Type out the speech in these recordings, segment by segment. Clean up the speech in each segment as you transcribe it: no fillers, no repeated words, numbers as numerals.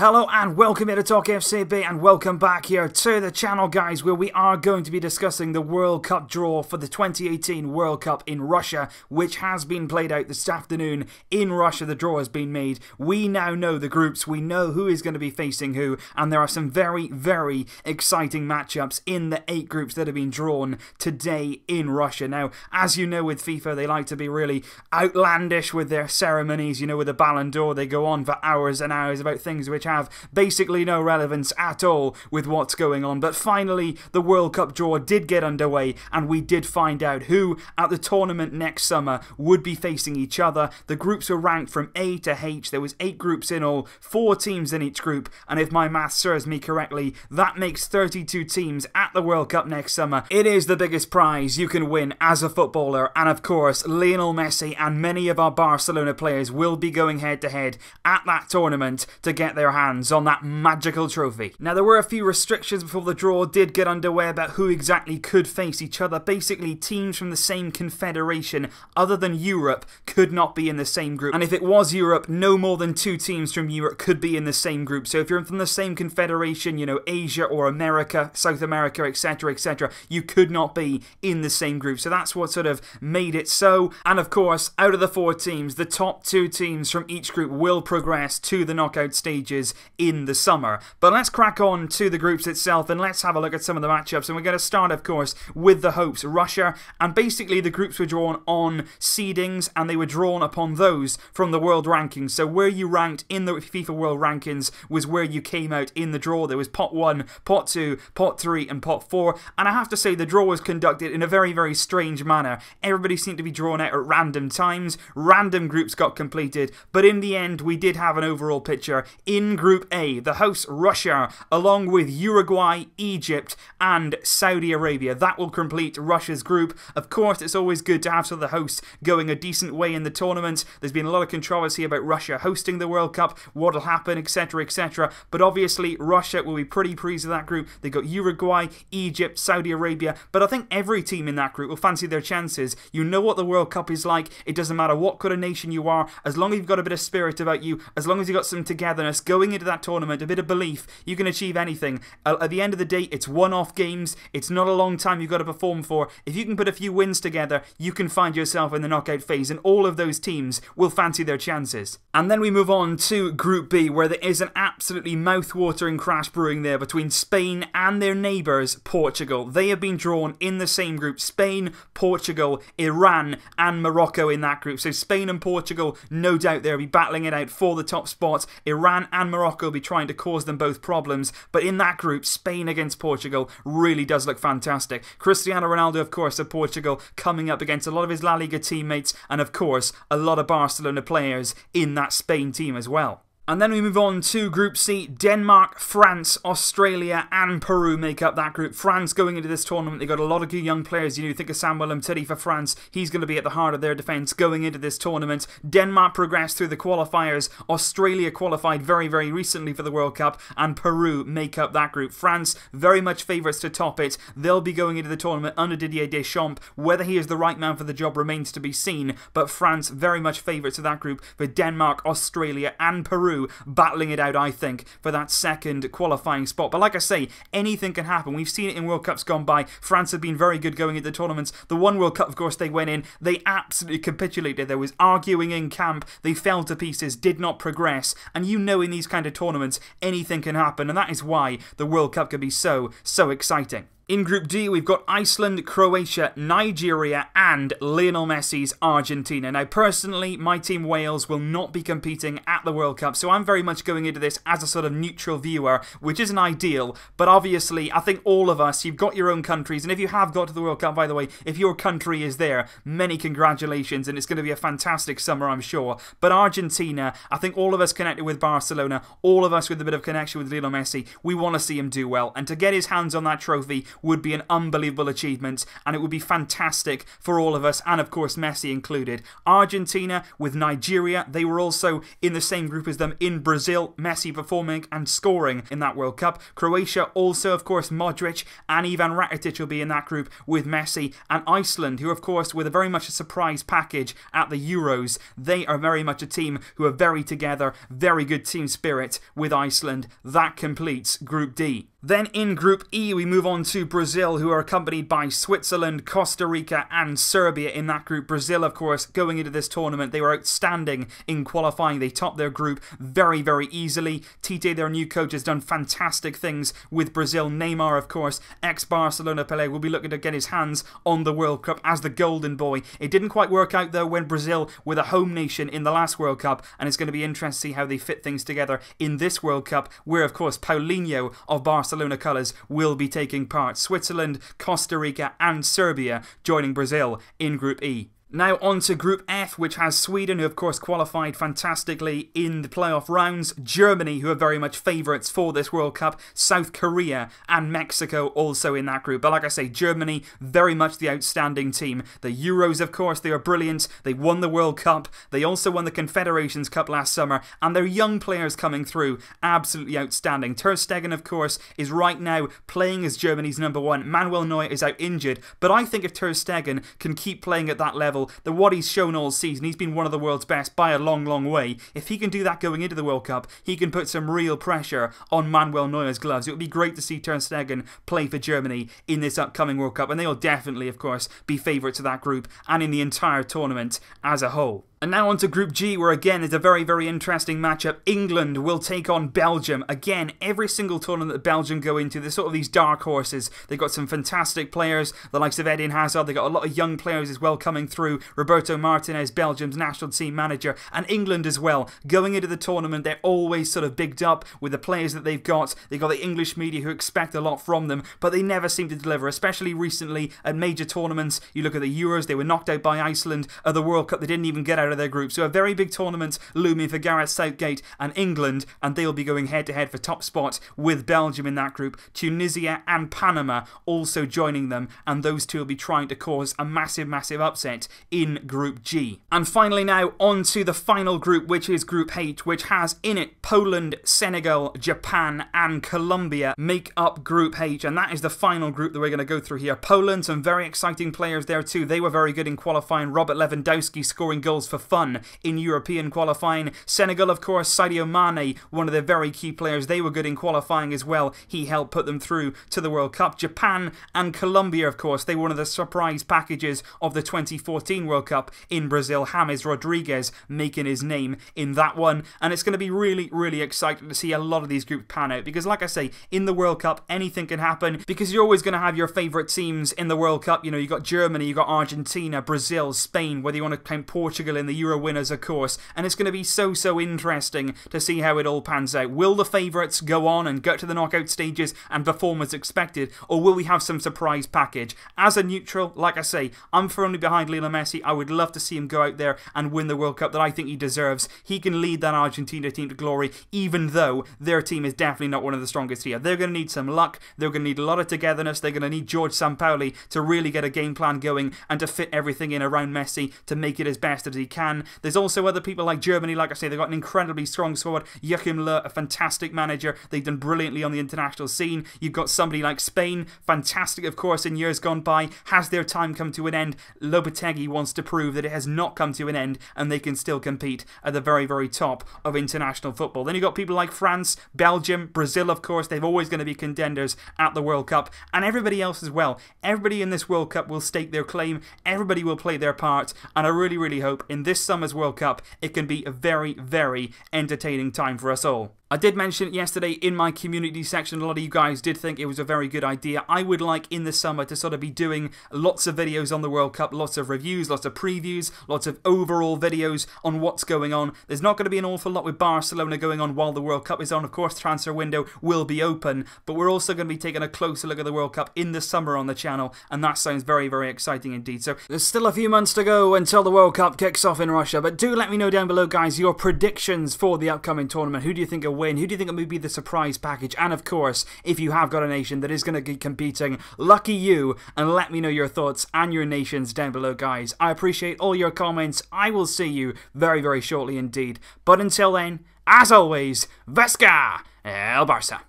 Hello and welcome here to Talk FCB and welcome back here to the channel, guys, where we are going to be discussing the World Cup draw for the 2018 World Cup in Russia, which has been played out this afternoon in Russia. The draw has been made. We now know the groups, we know who is going to be facing who, and there are some very, very exciting matchups in the 8 groups that have been drawn today in Russia. Now, as you know, with FIFA, they like to be really outlandish with their ceremonies. You know, with the Ballon d'Or, they go on for hours and hours about things which have basically no relevance at all with what's going on. But finally, the World Cup draw did get underway and we did find out who at the tournament next summer would be facing each other. The groups were ranked from A to H. There was 8 groups in all, 4 teams in each group, and if my math serves me correctly, that makes 32 teams at the World Cup next summer. It is the biggest prize you can win as a footballer, and of course, Lionel Messi and many of our Barcelona players will be going head to head at that tournament to get their hands on that magical trophy. Now, there were a few restrictions before the draw did get underway about who exactly could face each other. Basically, teams from the same confederation other than Europe could not be in the same group, and if it was Europe, no more than 2 teams from Europe could be in the same group. So if you're from the same confederation, you know, Asia or America, South America, etc, etc, you could not be in the same group. So that's what sort of made it so. And of course, out of the 4 teams, the top 2 teams from each group will progress to the knockout stages in the summer. But let's crack on to the groups itself and let's have a look at some of the matchups. And we're going to start, of course, with the hosts, Russia. And basically the groups were drawn on seedings and they were drawn upon those from the world rankings. So where you ranked in the FIFA World Rankings was where you came out in the draw. There was pot 1, pot 2, pot 3 and pot 4. And I have to say the draw was conducted in a very, very strange manner. Everybody seemed to be drawn out at random times. Random groups got completed. But in the end, we did have an overall picture. In Group A, the hosts Russia, along with Uruguay, Egypt and Saudi Arabia. That will complete Russia's group. Of course, it's always good to have some of the hosts going a decent way in the tournament. There's been a lot of controversy about Russia hosting the World Cup, what'll happen, etc, etc. But obviously, Russia will be pretty pleased with that group. They've got Uruguay, Egypt, Saudi Arabia, but I think every team in that group will fancy their chances. You know what the World Cup is like. It doesn't matter what kind of nation you are, as long as you've got a bit of spirit about you, as long as you've got some togetherness going into that tournament, a bit of belief, you can achieve anything. At the end of the day, it's one-off games. It's not a long time you've got to perform for. If you can put a few wins together, you can find yourself in the knockout phase, and all of those teams will fancy their chances. And then we move on to Group B, where there is an absolutely mouth-watering crash brewing there between Spain and their neighbours, Portugal. They have been drawn in the same group. Spain, Portugal, Iran and Morocco in that group. So Spain and Portugal, no doubt they'll be battling it out for the top spots. Iran and Morocco will be trying to cause them both problems. But in that group, Spain against Portugal really does look fantastic. Cristiano Ronaldo, of course, of Portugal, coming up against a lot of his La Liga teammates and, of course, a lot of Barcelona players in that Spain team as well. And then we move on to Group C. Denmark, France, Australia and Peru make up that group. France going into this tournament, they've got a lot of good young players. You know, you think of Samuel Umtiti for France. He's going to be at the heart of their defence going into this tournament. Denmark progressed through the qualifiers. Australia qualified very, very recently for the World Cup. And Peru make up that group. France, very much favourites to top it. They'll be going into the tournament under Didier Deschamps. Whether he is the right man for the job remains to be seen. But France, very much favourites of that group, with Denmark, Australia and Peru battling it out, I think, for that second qualifying spot. But like I say, anything can happen. We've seen it in World Cups gone by. France have been very good going into the tournaments. The one World Cup, of course, they went in, they absolutely capitulated. There was arguing in camp. They fell to pieces, did not progress. And you know, in these kind of tournaments, anything can happen. And that is why the World Cup can be so, so exciting. In Group D, we've got Iceland, Croatia, Nigeria and Lionel Messi's Argentina. Now, personally, my team Wales will not be competing at the World Cup, so I'm very much going into this as a sort of neutral viewer, which isn't ideal, but obviously, I think all of us, you've got your own countries, and if you have got to the World Cup, by the way, if your country is there, many congratulations, and it's going to be a fantastic summer, I'm sure. But Argentina, I think all of us connected with Barcelona, all of us with a bit of connection with Lionel Messi, we want to see him do well, and to get his hands on that trophy would be an unbelievable achievement, and it would be fantastic for all of us, and of course Messi included. Argentina with Nigeria, they were also in the same group as them in Brazil, Messi performing and scoring in that World Cup. Croatia also, of course, Modric and Ivan Rakitic will be in that group with Messi, and Iceland, who of course with a very much a surprise package at the Euros. They are very much a team who are very together, very good team spirit with Iceland. That completes Group D. Then in Group E, we move on to Brazil, who are accompanied by Switzerland, Costa Rica and Serbia in that group. Brazil, of course, going into this tournament, they were outstanding in qualifying. They topped their group very, very easily. Tite, their new coach, has done fantastic things with Brazil. Neymar, of course, ex-Barcelona Pelé, will be looking to get his hands on the World Cup as the golden boy. It didn't quite work out, though, when Brazil were the home nation in the last World Cup, and it's going to be interesting to see how they fit things together in this World Cup, where, of course, Paulinho of Barcelona colours will be taking part. Switzerland, Costa Rica and Serbia joining Brazil in Group E. Now on to Group F, which has Sweden, who of course qualified fantastically in the playoff rounds, Germany, who are very much favourites for this World Cup, South Korea and Mexico also in that group. But like I say, Germany, very much the outstanding team. The Euros, of course, they are brilliant. They won the World Cup. They also won the Confederations Cup last summer, and their young players coming through, absolutely outstanding. Ter Stegen, of course, is right now playing as Germany's #1. Manuel Neuer is out injured, but I think if Ter Stegen can keep playing at that level, what he's shown all season, he's been one of the world's best by a long, long way. If he can do that going into the World Cup, he can put some real pressure on Manuel Neuer's gloves. It would be great to see Ter Stegen play for Germany in this upcoming World Cup, and they will definitely, of course, be favourites of that group and in the entire tournament as a whole. And now on to Group G, where again is a very, very interesting matchup. England will take on Belgium. Again, every single tournament that Belgium go into, they're sort of these dark horses. They've got some fantastic players, the likes of Eden Hazard. They've got a lot of young players as well coming through. Roberto Martinez, Belgium's national team manager, and England as well. Going into the tournament, they're always sort of bigged up with the players that they've got. They've got the English media who expect a lot from them, but they never seem to deliver, especially recently at major tournaments. You look at the Euros, they were knocked out by Iceland. At the World Cup, they didn't even get out of their group. So a very big tournament looming for Gareth Southgate and England, and they'll be going head to head for top spot with Belgium in that group. Tunisia and Panama also joining them, and those two will be trying to cause a massive, massive upset in Group G. And finally now on to the final group, which is Group H, which has in it Poland, Senegal, Japan and Colombia make up Group H, and that is the final group that we're going to go through here. Poland, some very exciting players there too. They were very good in qualifying. Robert Lewandowski scoring goals for fun in European qualifying. Senegal, of course, Sadio Mane, one of their very key players. They were good in qualifying as well. He helped put them through to the World Cup. Japan and Colombia, of course, they were one of the surprise packages of the 2014 World Cup in Brazil. James Rodriguez making his name in that one. And it's going to be really, really exciting to see a lot of these groups pan out. Because like I say, in the World Cup, anything can happen. Because you're always going to have your favourite teams in the World Cup. You know, you got Germany, you got Argentina, Brazil, Spain, whether you want to count Portugal in the Euro winners, of course, and it's going to be so interesting to see how it all pans out. Will the favourites go on and get to the knockout stages and perform as expected, or will we have some surprise package? As a neutral, like I say, I'm firmly behind Lionel Messi. I would love to see him go out there and win the World Cup that I think he deserves. He can lead that Argentina team to glory, even though their team is definitely not one of the strongest here. They're going to need some luck, they're going to need a lot of togetherness, they're going to need George Sampaoli to really get a game plan going and to fit everything in around Messi to make it as best as he can. There's also other people like Germany, like I say, they've got an incredibly strong squad. Joachim Löw, a fantastic manager. They've done brilliantly on the international scene. You've got somebody like Spain, fantastic, of course, in years gone by. Has their time come to an end? Lopetegui wants to prove that it has not come to an end and they can still compete at the very, very top of international football. Then you've got people like France, Belgium, Brazil, of course. They're always going to be contenders at the World Cup, and everybody else as well. Everybody in this World Cup will stake their claim. Everybody will play their part, and I really, really hope in this summer's World Cup it can be a very, very entertaining time for us all. I did mention it yesterday in my community section. A lot of you guys did think it was a very good idea. I would like in the summer to sort of be doing lots of videos on the World Cup, lots of reviews, lots of previews, lots of overall videos on what's going on. There's not going to be an awful lot with Barcelona going on while the World Cup is on. Of course, transfer window will be open, but we're also going to be taking a closer look at the World Cup in the summer on the channel, and that sounds very, very exciting indeed. So there's still a few months to go until the World Cup kicks off in Russia, but do let me know down below, guys, your predictions for the upcoming tournament. Who do you think will win? win? Who do you think will be the surprise package? And of course, if you have got a nation that is going to be competing, lucky you, and let me know your thoughts and your nations down below, guys. I appreciate all your comments. I will see you very, very shortly indeed. But until then, as always, Vesca El Barça.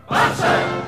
Barça!